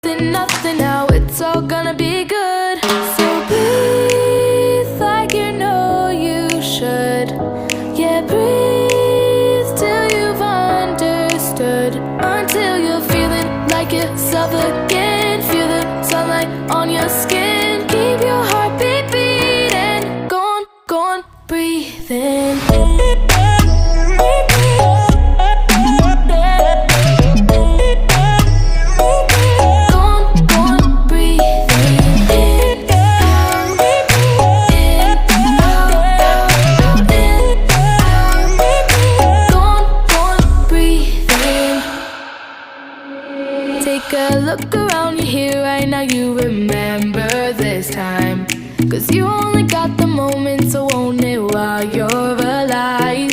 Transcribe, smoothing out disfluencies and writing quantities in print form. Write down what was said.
nothing, nothing now. It's all gonna be good. So breathe like you know you should. Yeah, breathe till you've understood. Until you're feeling like yourself again. Feel the sunlight on your skin. Keep your heartbeat beating. Go on, breathe in. Take a look around you here right now. You remember this time, 'cause you only got the moment, so own it while you're alive.